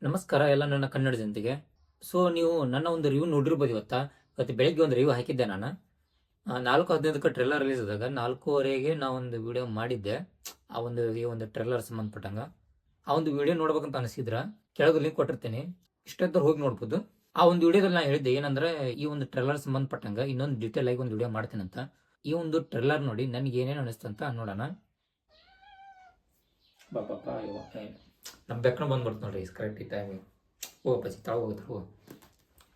ನಮಸ್ಕಾರ ಎಲ್ಲ ನನ್ನ ಕನ್ನಡ ಜನತೆಗೆ. ನೀವು ನನ್ನ ಒಂದು ರಿವ್ಯೂ ನೋಡಿರ್ಬೋದು ಇವತ್ತು ಬೆಳಗ್ಗೆ ಒಂದು ರಿವ್ಯೂ ಹಾಕಿದ್ದೆ ನಾನು. 4:15ಕ್ಕೆ ಟ್ರೇಲರ್ ರಿಲೀಸ್ ಆದಾಗ 4:15ಗೆ ನಾ ಒಂದು ವಿಡಿಯೋ ಮಾಡಿದ್ದೆ. ಈ ಒಂದು ಟ್ರೇಲರ್ ಸಂಬಂಧಪಟ್ಟಂಗ ಆ ಒಂದು ವಿಡಿಯೋ ನೋಡ್ಬೇಕಂತ ಅನಿಸಿದ್ರ ಕೆಳಗೆ ಲಿಂಕ್ ಕೊಟ್ಟಿರ್ತೀನಿ, ಇಷ್ಟೊತ್ತವ್ರು ಹೋಗಿ ನೋಡ್ಬೋದು. ಆ ಒಂದು ವಿಡಿಯೋದಲ್ಲಿ ನಾನು ಹೇಳಿದ್ದೆ ಏನಂದ್ರೆ, ಈ ಒಂದು ಟ್ರೇಲರ್ ಸಂಬಂಧಪಟ್ಟಂಗ ಇನ್ನೊಂದು ಡೀಟೇಲ್ ಆಗಿ ಒಂದು ವಿಡಿಯೋ ಮಾಡ್ತೀನಿ ಅಂತ. ಈ ಒಂದು ಟ್ರೇಲರ್ ನೋಡಿ ನನಗೆ ಏನೇನು ಅನಿಸ್ತು ಅಂತ ನೋಡೋಣ. ಬಾಪ ನಮ್ಮ ಬೆಕ್ಕನ ಬಂದ್ಬಿಡ್ತು ನೋಡ್ರಿ ಕರೆಕ್ಟ್ ಈ ಟೈಮ್. ಪಚ್ಚಿ ತಾವು ಹೋಗಿದ್ರು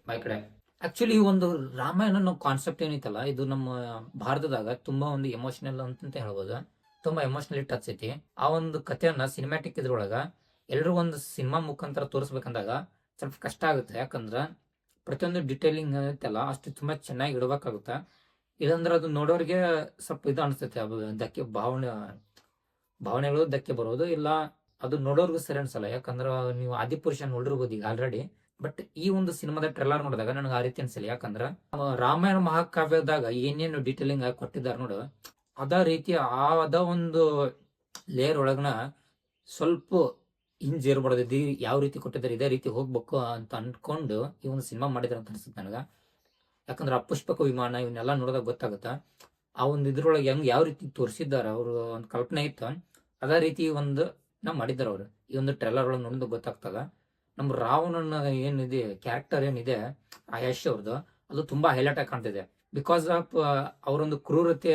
ಬಾಯ್ ಕಡೆ. ಆಕ್ಚುಲಿ ಈ ಒಂದು ರಾಮಾಯಣ ಕಾನ್ಸೆಪ್ಟ್ ಏನೈತಲ್ಲ, ಇದು ನಮ್ಮ ಭಾರತದಾಗ ತುಂಬಾ ಒಂದು ಎಮೋಷನಲ್ ಅಂತ ಹೇಳ್ಬೋದು. ತುಂಬಾ ಎಮೋಷನಲಿ ಟಚ್ ಐತಿ. ಆ ಒಂದು ಕಥೆಯನ್ನ ಸಿನಿಮ್ಯಾಟಿಕ್ ಇದ್ರೊಳಗ ಎಲ್ಲರೂ ಒಂದು ಸಿನಿಮಾ ಮುಖಾಂತರ ತೋರಿಸ್ಬೇಕಂದಾಗ ಸ್ವಲ್ಪ ಕಷ್ಟ ಆಗುತ್ತೆ. ಯಾಕಂದ್ರ ಪ್ರತಿಯೊಂದು ಡಿಟೇಲಿಂಗ್ ಐತಲ್ಲ ಅಷ್ಟು ತುಂಬಾ ಚೆನ್ನಾಗಿ ಇಡಬೇಕಾಗುತ್ತೆ. ಇದಂದ್ರೆ ಅದು ನೋಡೋರಿಗೆ ಸ್ವಲ್ಪ ಇದು ಅನಿಸ್ತೈತೆ, ಧಕ್ಕೆ ಭಾವನೆಗಳು ಧಕ್ಕೆ ಬರೋದು ಇಲ್ಲ, ಅದು ನೋಡೋರ್ಗು ಸರಿ ಅನ್ಸಲ್ಲ. ಯಾಕಂದ್ರ ನೀವು ಆದಿಪುರುಷ ನೋಡಿರ್ಬೋದು ಈಗ ಆಲ್ರೆಡಿ. ಬಟ್ ಈ ಒಂದು ಸಿನಿಮಾದ ಟ್ರೇಲರ್ ನೋಡಿದಾಗ ನನಗೆ ಆ ರೀತಿ ಅನ್ಸಲ್ಲ. ಯಾಕಂದ್ರ ರಾಮಾಯಣ ಮಹಾಕಾವ್ಯದಾಗ ಏನೇನು ಡೀಟೇಲಿಂಗ್ ಆಗಿ ಕೊಟ್ಟಿದ್ದಾರೆ ನೋಡು, ಅದ ರೀತಿ ಅದ ಒಂದು ಲೇಯರ್ ಒಳಗನ ಸ್ವಲ್ಪ ಹಿಂಜೇರ್ಬಾರ್ದು. ಯಾವ ರೀತಿ ಕೊಟ್ಟಿದ್ದಾರೆ ಇದೇ ರೀತಿ ಹೋಗ್ಬೇಕು ಅಂತ ಅನ್ಕೊಂಡು ಈ ಒಂದು ಸಿನಿಮಾ ಮಾಡಿದಾರೆ ಅಂತ ಅನ್ಸುತ್ತೆ ನನಗ. ಯಾಕಂದ್ರೆ ಆ ಪುಷ್ಪಕ ವಿಮಾನ ಇವನ್ನೆಲ್ಲ ನೋಡಿದಾಗ ಗೊತ್ತಾಗುತ್ತ ಆ ಒಂದು ಇದ್ರೊಳಗೆ ಯಾವ ರೀತಿ ತೋರಿಸಿದ್ದಾರೆ ಅವರು ಒಂದು ಕಲ್ಪನೆ ಇತ್ತು, ಅದೇ ರೀತಿ ಒಂದು ನಾವು ಮಾಡಿದ್ದಾರೆ ಅವರು. ಈ ಒಂದು ಟ್ರೇಲರ್ ಒಳಗೆ ನೋಡಿದ ಗೊತ್ತಾಗ್ತದ. ನಮ್ಮ ರಾವಣನ ಏನಿದೆ ಕ್ಯಾರೆಕ್ಟರ್ ಏನಿದೆ ಆ ಯಶ್ ಅವ್ರದ್ದು, ಅದು ತುಂಬಾ ಹೈಲೈಟ್ ಆಗಿ ಕಾಣ್ತಿದೆ. ಬಿಕಾಸ್ ಆಫ್ ಅವರೊಂದು ಕ್ರೂರತೆ,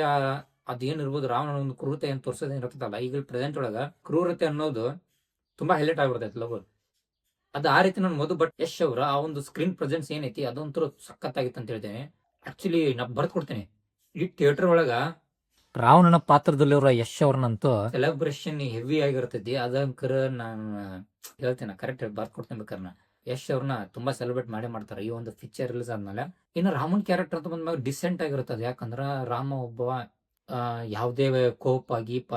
ಅದೇನಿರ್ಬೋದು ರಾವಣನ ಒಂದು ಕ್ರೂರತೆ ಏನು ತೋರಿಸೋದು ಇರ್ತದಲ್ಲ, ಈಗ ಪ್ರೆಸೆಂಟ್ ಒಳಗ ಕ್ರೂರತೆ ಅನ್ನೋದು ತುಂಬಾ ಹೈಲೈಟ್ ಆಗಿರ್ತೈತೆ ಲವ್. ಅದು ಆ ರೀತಿ ನನ್ಬೋದು. ಬಟ್ ಯಶ್ ಅವರ ಆ ಒಂದು ಸ್ಕ್ರೀನ್ ಪ್ರೆಸೆನ್ಸ್ ಏನೈತಿ ಅದೊಂಥರ ಸಖತ್ತಾಗಿತ್ತು ಅಂತ ಹೇಳ್ತೇನೆ. ಆಕ್ಚುಲಿ ನಾ ಬರ್ದ್ ಕೊಡ್ತೇನೆ, ಈ ಥಿಯೇಟರ್ ಒಳಗ ರಾವಣನ ಪಾತ್ರದಲ್ಲಿರೋ ಯಶ್ ಅವ್ರನ್ನಂತೂ ಸೆಲೆಬ್ರೇಷನ್ ಹೆವಿ ಆಗಿರ್ತೈತಿ. ಅದಂಕರ ನಾನು ಹೇಳ್ತೇನೆ, ಕರೆಕ್ಟ್ ಬರ್ದ್ ಕೊಡ್ತೇನೆ ಬೇಕಾರೆ. ಯಶ್ ಅವ್ರನ್ನ ತುಂಬಾ ಸೆಲೆಬ್ರೇಟ್ ಮಾಡ್ತಾರೆ ಈ ಒಂದು ಪಿಕ್ಚರ್ ರಿಲೀಸ್ ಆದ್ಮೇಲೆ. ಇನ್ನು ರಾಮನ್ ಕ್ಯಾರೆಕ್ಟರ್ ಅಂತ ಬಂದ್ಮೇಲೆ ಡಿಸೆಂಟ್ ಆಗಿರ್ತದೆ. ಯಾಕಂದ್ರ ರಾಮ ಒಬ್ಬ ಯಾವುದೇ ಕೋಪ ಗೀಪ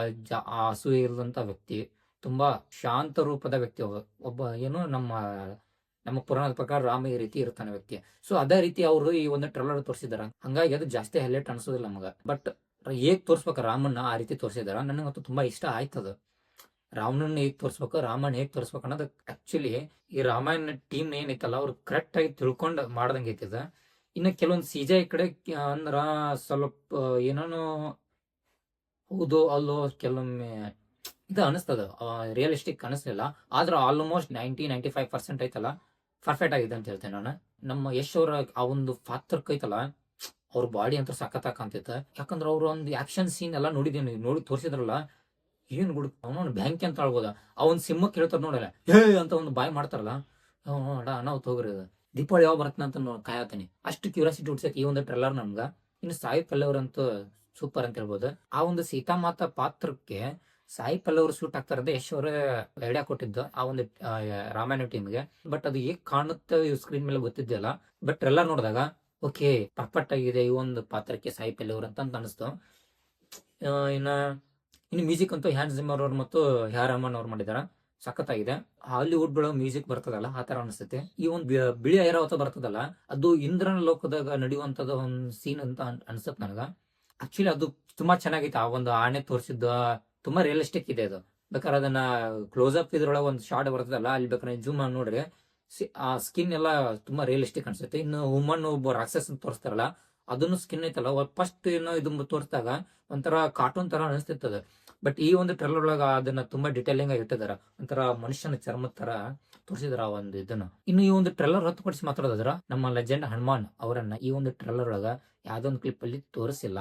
ಅಸೂಯೆ ಇಲ್ಲದಂತ ವ್ಯಕ್ತಿ, ತುಂಬಾ ಶಾಂತ ರೂಪದ ವ್ಯಕ್ತಿ. ಒಬ್ಬ ಏನು ನಮ್ಮ ಪುರಾಣದ ಪ್ರಕಾರ ರಾಮ ಈ ರೀತಿ ಇರ್ತಾನೆ ವ್ಯಕ್ತಿ. ಸೊ ಅದೇ ರೀತಿ ಅವರು ಈ ಒಂದು ಟ್ರೇಲರ್ ತೋರಿಸಿದಾರ. ಹಂಗಾಗಿ ಅದು ಜಾಸ್ತಿ ಹೈಲೈಟ್ ಅನ್ಸೋದಿಲ್ಲ ನಮಗ. ಬಟ್ ಹೇಗ್ ತೋರ್ಸ್ಬೇಕ ರಾಮನ್ನ ಆ ರೀತಿ ತೋರಿಸಿದಾರ. ನನಗಂತೂ ತುಂಬಾ ಇಷ್ಟ ಆಯ್ತದ. ರಾಮನನ್ನ ಹೇಗ್ ತೋರಿಸ್ಬೇಕು, ರಾಮನ್ ಹೇಗ್ ತೋರಿಸ್ಬೇಕು ಅನ್ನೋದು ಆಕ್ಚುಲಿ ಈ ರಾಮಾಯಣ ಟೀಮ್ ಏನೈತಲ್ಲ ಅವ್ರು ಕರೆಕ್ಟ್ ಆಗಿ ತಿಳ್ಕೊಂಡು ಮಾಡ್ದಂಗೆ ಐತಿದ. ಇನ್ನು ಕೆಲವೊಂದು ಸಿಜೆ ಈ ಕಡೆ ಅಂದ್ರ ಸ್ವಲ್ಪ ಏನೇನೋ ಹೌದು ಅಲ್ಲೋ ಕೆಲವೊಮ್ಮೆ ಇದು ಅನಿಸ್ತದ, ರಿಯಲಿಸ್ಟಿಕ್ ಅನಿಸ್ಲಿಲ್ಲ. ಆದ್ರೆ ಆಲ್ಮೋಸ್ಟ್ 90-95% ಐತಲ್ಲ ಪರ್ಫೆಕ್ಟ್ ಆಗಿದೆ ಅಂತ ಹೇಳ್ತೇನೆ ನಾನು. ನಮ್ಮ ಯಶ್ ಅವರ ಆ ಒಂದು ಪಾತ್ರಕ್ಕೆ ಐತಲ್ಲ, ಅವ್ರ ಬಾಡಿ ಅಂತ ಸಖತ್ ಕಾಣ್ತೈತೆ. ಯಾಕಂದ್ರೆ ಅವ್ರ ಒಂದು ಆಕ್ಷನ್ ಸೀನ್ ಎಲ್ಲ ನೋಡಿ ತೋರಿಸಿದ್ರಲ್ಲ, ಏನ್ ಗುಡ್ ಅವನು ಬ್ಯಾಂಕ್ ಅಂತ ಹೇಳ್ಬೋದ. ಆ ಒಂದು ಸಿಂಹಕ್ಕೆ ಹೇಳ್ತಾರ ನೋಡಲ್ಲ, ಹೇ ಅಂತ ಒಂದು ಬಾಯ್ ಮಾಡ್ತಾರಲ್ಲ, ನಾವು ತಗೋರಿ ದೀಪಾವಳಿ ಯಾವ ಬರ್ತನ ಅಂತ ಕಾಯತೀನಿ. ಅಷ್ಟು ಕ್ಯೂರಿಯಾಸಿಟಿ ಹುಡ್ಸೈತಿ ಈ ಒಂದು ಟ್ರೇಲರ್ ನಮ್ಗ. ಇನ್ನು ಸಾಯಿ ಪಲ್ಲವ್ರಂತೂ ಸೂಪರ್ ಅಂತ ಹೇಳ್ಬೋದು. ಆ ಒಂದು ಸೀತಾಮಾತಾ ಪಾತ್ರಕ್ಕೆ ಸಾಯಿ ಪಲ್ಲವ್ರು ಸೂಟ್ ಆಗ್ತಾರಂತ ಯಶ್ ಅವರೇ ಐಡಿಯಾ ಕೊಟ್ಟಿದ್ದು ಆ ಒಂದು ರಾಮಾಯಣ ಟೀಮ್ಗೆ. ಬಟ್ ಅದು ಹೇಗ್ ಕಾಣುತ್ತೆ ಸ್ಕ್ರೀನ್ ಮೇಲೆ ಗೊತ್ತಿದ್ದಿಲ್ಲ. ಬಟ್ ಟ್ರೇಲರ್ ನೋಡಿದಾಗ ಓಕೆ ಪರ್ಫೆಕ್ಟ್ ಆಗಿದೆ ಈ ಒಂದು ಪಾತ್ರಕ್ಕೆ ಸಾಯಿ ಪಲ್ಲವ್ರು ಅಂತ ಅನಿಸ್ತು. ಇನ್ನು ಮ್ಯೂಸಿಕ್ ಅಂತೂ ಹ್ಯಾನ್ಸ್ ಜಿಮ್ಮರ್ ಅವ್ರು ಮತ್ತು ಹ್ಯಾ ರಹಮಾನ್ ಅವ್ರು ಮಾಡಿದಾರ, ಸಖತ್ತಾಗಿದೆ. ಹಾಲಿವುಡ್ ಬೆಳಗ್ಗೆ ಮ್ಯೂಸಿಕ್ ಬರ್ತದಲ್ಲ ಆ ತರ ಅನಿಸ್ತೈತೆ. ಈ ಒಂದು ಬಿಳಿ ಐರಾವತ ಬರ್ತದಲ್ಲ, ಅದು ಇಂದ್ರನ ಲೋಕದಾಗ ನಡೆಯುವಂತದ ಒಂದು ಸೀನ್ ಅಂತ ಅನ್ಸತ್ ನನಗ. ಆಕ್ಚುಲಿ ಅದು ತುಂಬಾ ಚೆನ್ನಾಗೈತೆ. ಆ ಒಂದು ಆಣೆ ತೋರಿಸಿದ್ದು ತುಂಬಾ ರಿಯಲಿಸ್ಟಿಕ್ ಇದೆ. ಅದು ಬೇಕಾದ್ರೆ ಅದನ್ನ ಕ್ಲೋಸ್ ಅಪ್ ಇದ್ರೊಳಗೆ ಒಂದು ಶಾರ್ಟ್ ಬರ್ತದಲ್ಲ, ಅಲ್ಲಿ ಬೇಕಾದ್ರೆ ಜೂಮ್ ಮಾಡಿ ನೋಡ್ರಿ ಆ ಸ್ಕಿನ್ ಎಲ್ಲ ತುಂಬಾ ರಿಯಲಿಸ್ಟಿಕ್ ಅನ್ಸುತ್ತೆ. ಇನ್ನು ವುಮನ್ ಒಬ್ಬ ರಾಕ್ಷಸ ತೋರಿಸ್ತಾರಲ್ಲ, ಅದನ್ನು ಸ್ಕಿನ್ ಐತಲ್ಲ ಫಸ್ಟ್ ಏನೋ ಇದು ತೋರಿಸಿದಾಗ ಒಂಥರ ಕಾರ್ಟೂನ್ ತರ ಅನಿಸ್ತಿರ್ತದೆ. ಬಟ್ ಈ ಒಂದು ಟ್ರೇಲರ್ ಒಳಗ ಅದನ್ನ ತುಂಬಾ ಡಿಟೇಲಿಂಗ್ ಆಗಿ ಇಟ್ಟಿದಾರ, ಒಂಥರ ಮನುಷ್ಯನ ಚರ್ಮದ ತರ ತೋರಿಸಿದಾರ ಆ ಒಂದು ಇದನ್ನ. ಇನ್ನು ಈ ಒಂದು ಟ್ರೇಲರ್ ಹೊರತುಪಡಿಸಿ ಮಾತಾಡೋದ್ರ ನಮ್ಮ ಲೆಜೆಂಡ್ ಹನುಮಾನ್ ಅವರನ್ನ ಈ ಒಂದು ಟ್ರೇಲರ್ ಒಳಗ ಯಾವ್ದೊಂದು ಕ್ಲಿಪ್ ಅಲ್ಲಿ ತೋರಿಸಿಲ್ಲ.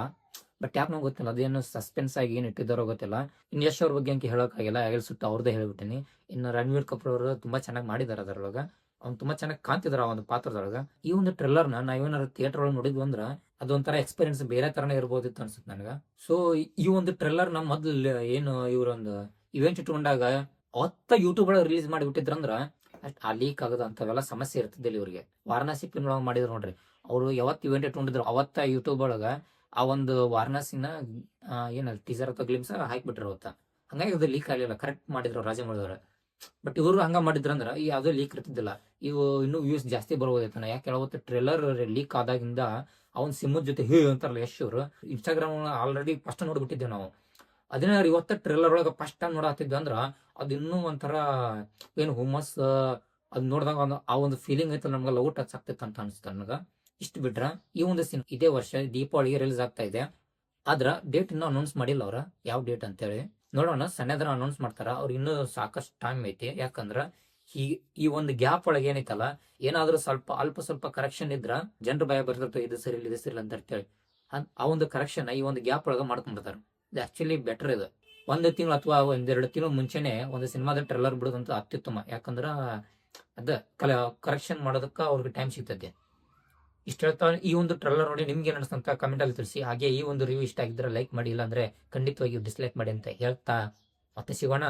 ಬಟ್ ಯಾಕೆ ನಾವು ಗೊತ್ತಿಲ್ಲ, ಅದೇನು ಸಸ್ಪೆನ್ಸ್ ಆಗಿ ಏನ್ ಇಟ್ಟಿದ್ದಾರೋ ಗೊತ್ತಿಲ್ಲ. ಇನ್ನು ಯಶ್ ಅವ್ರ ಬಗ್ಗೆ ಅಂತ ಹೇಳೋಕ್ಕಾಗಿಲ್ಲ, ಸುತ್ತ ಅವ್ರದ್ದೇ ಹೇಳ್ಬಿಟ್ಟಿನಿ. ಇನ್ನು ರಣವೀರ್ ಕಪೂರ್ ಅವರು ತುಂಬಾ ಚೆನ್ನಾಗಿ ಮಾಡಿದಾರೆ ಅದರೊಳಗ, ಅವ್ನು ತುಂಬಾ ಚೆನ್ನಾಗಿ ಕಾಣ್ತಿದಾರ ಆ ಒಂದು ಪಾತ್ರದೊಳಗ. ಈ ಒಂದು ಟ್ರೇಲರ್ನ ನಾವೇನಾದ್ರು ಥಿಯೇಟರ್ ಒಳಗೆ ನೋಡಿದ್ವಿ ಅಂದ್ರ ಅದೊಂಥರ ಎಕ್ಸ್ಪೀರಿಯನ್ಸ್ ಬೇರೆ ತರನೇ ಇರ್ಬೋದಿತ್ತು ಅನ್ಸುತ್ತೆ ನನಗ. ಸೊ ಈ ಒಂದು ಟ್ರೇಲರ್ ನಮ್ಮ ಮೊದ್ಲು ಏನು ಇವ್ರೊಂದು ಇವೆಂಟ್ ಇಟ್ಕೊಂಡಾಗ ಅವತ್ತ ಯೂಟ್ಯೂಬ್ ಒಳಗೆ ರಿಲೀಸ್ ಮಾಡಿಬಿಟ್ಟಿದ್ರಂದ್ರ ಆ ಲೀಕ್ ಆಗದ ಅಂತವೆಲ್ಲ ಸಮಸ್ಯೆ ಇರ್ತಿದ್ದಿಲ್ಲ ಇವ್ರಿಗೆ. ವಾರಣಾಸಿ ಫಿಲ್ಮ್ ಒಳಗೆ ಮಾಡಿದ್ರು ನೋಡ್ರಿ, ಅವರು ಯಾವತ್ತು ಇವೆಂಟ್ ಇಟ್ಕೊಂಡಿದ್ರು ಅವತ್ತ ಯೂಟ್ಯೂಬ್ ಒಳಗ ಆ ಒಂದು ವಾರಣಾಸಿನ ಏನ ಟೀಸರ್ ಅಥವಾ ಗ್ಲಿಮ್ಸ್ ಹಾಕ್ಬಿಟ್ರು ಅವತ್ತ. ಹಂಗಾಗಿ ಅದು ಲೀಕ್ ಆಗಲಿಲ್ಲ, ಕರೆಕ್ಟ್ ಮಾಡಿದ್ರು ರಾಜಮೌಳಿ ಅವ್ರ. ಬಟ್ ಇವರು ಹಂಗ ಮಾಡಿದ್ರಂದ್ರ ಈ ಯಾವ್ದೋ ಲೀಕ್ ಇರ್ತಿದ್ದಿಲ್ಲ, ಇವು ಇನ್ನೂ ವ್ಯೂಸ್ ಜಾಸ್ತಿ ಬರ್ಬೋದೈತಾನ. ಯಾಕೆ ಅವತ್ತು ಟ್ರೇಲರ್ ಲೀಕ್ ಆದಾಗಿಂದ ಅವನ್ ಸಿಂಹದ ಜೊತೆ ಹೇ ಅಂತಾರಲ್ಲ ಯಶ್ ಅವರು, ಇನ್ಸ್ಟಾಗ್ರಾಮ್ ಆಲ್ರೆಡಿ ಫಸ್ಟ್ ನೋಡ್ಬಿಟ್ಟಿದ್ದೇವೆ ನಾವು. ಅದನ್ನ ಇವತ್ತ ಟ್ರೇಲರ್ ಒಳಗ ಫಸ್ಟ್ ಟೈಮ್ ನೋಡಾತಿದ್ವಿ ಅಂದ್ರ ಅದು ಇನ್ನೂ ಒಂಥರ ಏನು ಹುಮ್ಮಸ್ ಅದು ನೋಡಿದಾಗ ಆ ಒಂದು ಫೀಲಿಂಗ್ ಐತೆ ನಮ್ಗೆ ಲವ್ ಟಚ್ ಆಗ್ತೈತೆ ಅಂತ ಅನಿಸ್ತು ನನಗೆ. ಇಷ್ಟು ಬಿಟ್ರೆ ಈ ಒಂದು ಸಿನಿಮಾ ಇದೇ ವರ್ಷ ದೀಪಾವಳಿಗೆ ರಿಲೀಸ್ ಆಗ್ತಾ ಇದೆ. ಆದ್ರ ಡೇಟ್ ಇನ್ನೂ ಅನೌನ್ಸ್ ಮಾಡಿಲ್ಲ ಅವ್ರ, ಯಾವ ಡೇಟ್ ಅಂತೇಳಿ. ನೋಡೋಣ, ಸಣ್ಣದ್ರ ಅನೌನ್ಸ್ ಮಾಡ್ತಾರ. ಅವ್ರು ಇನ್ನೂ ಸಾಕಷ್ಟು ಟೈಮ್ ಐತಿ. ಯಾಕಂದ್ರ ಈ ಒಂದು ಗ್ಯಾಪ್ ಒಳಗೆ ಏನೈತಲ್ಲ, ಏನಾದ್ರೂ ಸ್ವಲ್ಪ ಕರೆಕ್ಷನ್ ಇದ್ರ ಜನರು ಭಯ ಬರ್ತಿರ್ತಾರೆ, ಇದು ಸರಿ ಇದು ಸರಿ ಅಂತ ಹೇಳಿ. ಆ ಒಂದು ಕರೆಕ್ಷನ್ ಈ ಒಂದು ಗ್ಯಾಪ್ ಒಳಗೆ ಮಾಡ್ಕೊಂಡ್ಬಿಡ್ತಾರೆ. ಇದು ಆಕ್ಚುಲಿ ಬೆಟರ್. ಇದು 1 ತಿಂಗಳು ಅಥವಾ 1-2 ತಿಂಗಳು ಮುಂಚೆನೆ ಒಂದು ಸಿನಿಮಾದ ಟ್ರೇಲರ್ ಬಿಡೋದಂತ ಅತ್ಯುತ್ತಮ. ಯಾಕಂದ್ರ ಕರೆಕ್ಷನ್ ಮಾಡೋದಕ್ಕ ಅವ್ರಿಗೆ ಟೈಮ್ ಸಿಗ್ತದೆ. ಇಷ್ಟ ಹೇಳ್ತಾ ಈ ಒಂದು ಟ್ರೇಲರ್ ನೋಡಿ ನಿಮ್ಗೆ ಏನ್ ಅನಿಸ್ತಂತ ಕಮೆಂಟ್ ಅಲ್ಲಿ ತಿಳಿಸಿ. ಹಾಗೆ ಈ ಒಂದು ರಿವ್ಯೂ ಇಷ್ಟ ಆಗಿದ್ರೆ ಲೈಕ್ ಮಾಡಿ, ಇಲ್ಲಾಂದ್ರೆ ಖಂಡಿತವಾಗಿ ಡಿಸ್ಲೈಕ್ ಮಾಡಿ ಅಂತ ಹೇಳ್ತಾ ಮತ್ತೆ ಸಿಗೋಣ.